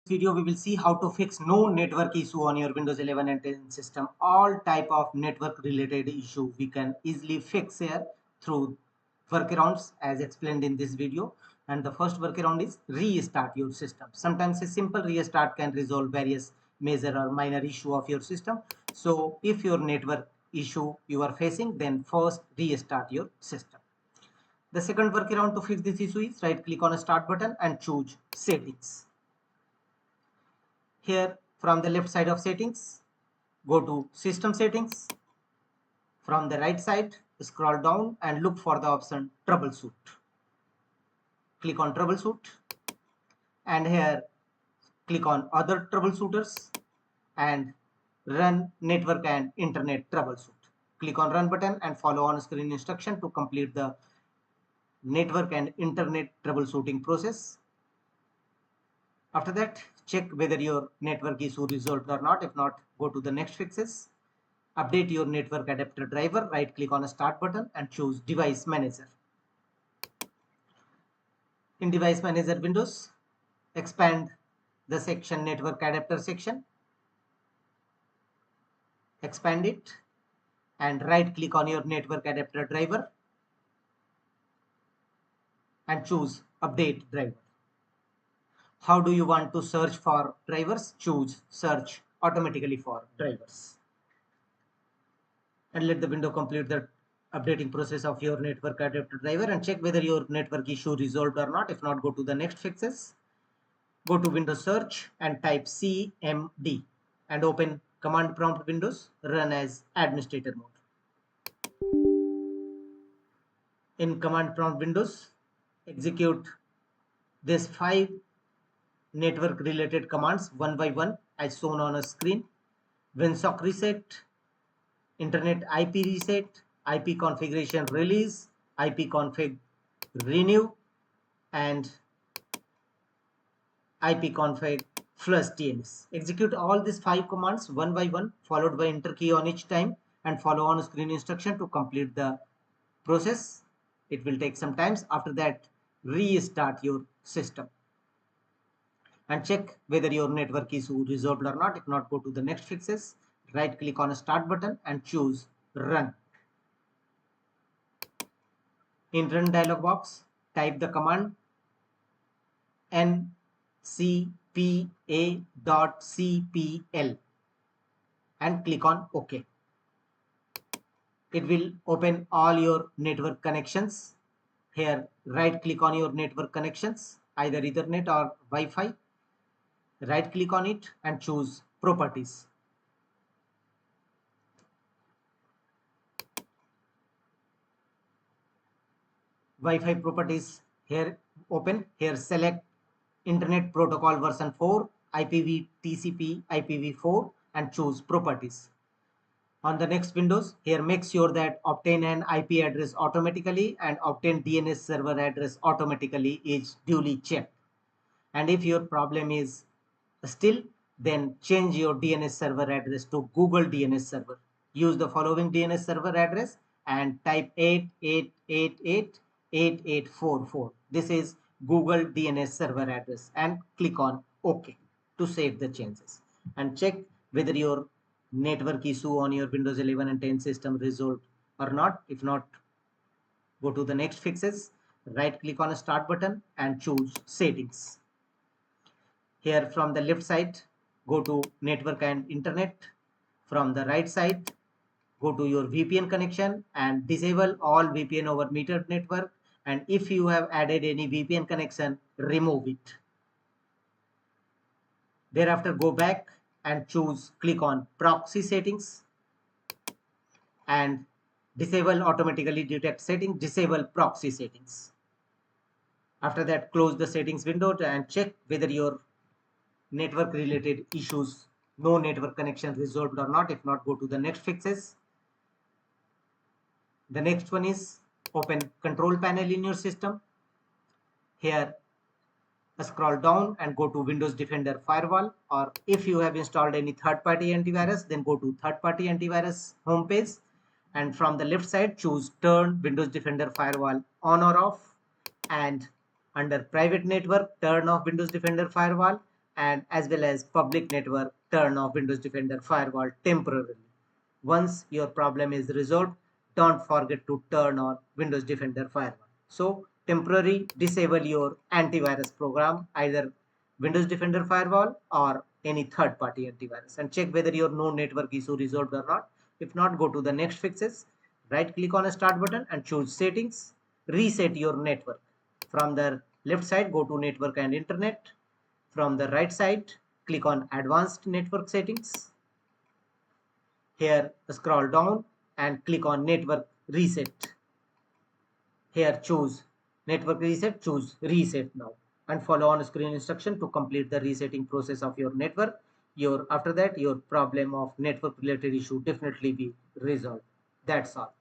video we will see how to fix no network issue on your Windows 11 and 10 system. All type of network related issue we can easily fix here through workarounds as explained in this video. And the first workaround is restart your system. Sometimes a simple restart can resolve various major or minor issue of your system. So if your network issue you are facing, then first restart your system. The second workaround to fix this issue is right click on a start button and choose settings. Here from the left side of settings, go to system settings. From the right side, scroll down and look for the option troubleshoot. Click on troubleshoot and here click on other troubleshooters and run network and internet troubleshoot. Click on run button and follow on screen instruction to complete the network and internet troubleshooting process. After that, check whether your network issue resolved or not. If not, go to the next fixes. Update your network adapter driver. Right click on a start button and choose device manager. In device manager windows, expand the section network adapter section. Expand it and right click on your network adapter driver and choose update driver. How do you want to search for drivers? Choose search automatically for drivers. And let the window complete the updating process of your network adapter driver and check whether your network issue resolved or not. If not, go to the next fixes. Go to Windows search and type CMD and open command prompt windows. Run as administrator mode. In command prompt windows, execute these 5 network related commands one by one as shown on a screen. Winsock reset, internet IP reset, IP configuration release, IP config renew, and IP config flushdns. Execute all these 5 commands one by one, followed by enter key on each time, and follow on screen instruction to complete the process. It will take some time. After that, restart your system and check whether your network issue resolved or not. If not, go to the next fixes. Right click on a start button and choose run. In run dialog box, type the command ncpa.cpl and click on OK. It will open all your network connections. Here, right click on your network connections, either Ethernet or Wi-Fi. Right click on it and choose properties. Wi-Fi properties here open. Here select Internet Protocol version 4, IPv TCP IPv4 and choose properties. On the next windows, here make sure that obtain an IP address automatically and obtain DNS server address automatically is duly checked. And if your problem is still, then change your DNS server address to Google DNS server. Use the following DNS server address and type 88888844. This is Google DNS server address and click on OK to save the changes and check whether your network issue on your Windows 11 and 10 system resolved or not. If not, go to the next fixes. Right click on a start button and choose settings. Here from the left side, go to network and internet. From the right side, go to your VPN connection and disable all VPN over metered network. And if you have added any VPN connection, remove it. Thereafter, go back and click on proxy settings and disable automatically detect settings, disable proxy settings. After that, close the settings window and check whether your network related issues, no network connection resolved or not. If not, go to the next fixes. The next one is open control panel in your system. Here, scroll down and go to Windows Defender Firewall, or if you have installed any third-party antivirus, then go to third-party antivirus homepage. And from the left side, choose turn Windows Defender Firewall on or off. And under private network, turn off Windows Defender Firewall and as well as public network, turn off Windows Defender Firewall temporarily. Once your problem is resolved, don't forget to turn on Windows Defender Firewall. So temporarily disable your antivirus program, either Windows Defender Firewall or any third-party antivirus, and check whether your no network issue resolved or not. If not, go to the next fixes, right click on a start button and choose settings, reset your network. From the left side, go to network and internet. From the right side, click on advanced network settings. Here scroll down and click on network reset. Here choose network reset, choose reset now, and follow on screen instruction to complete the resetting process of your network. After that, your problem of network related issue definitely be resolved. That's all.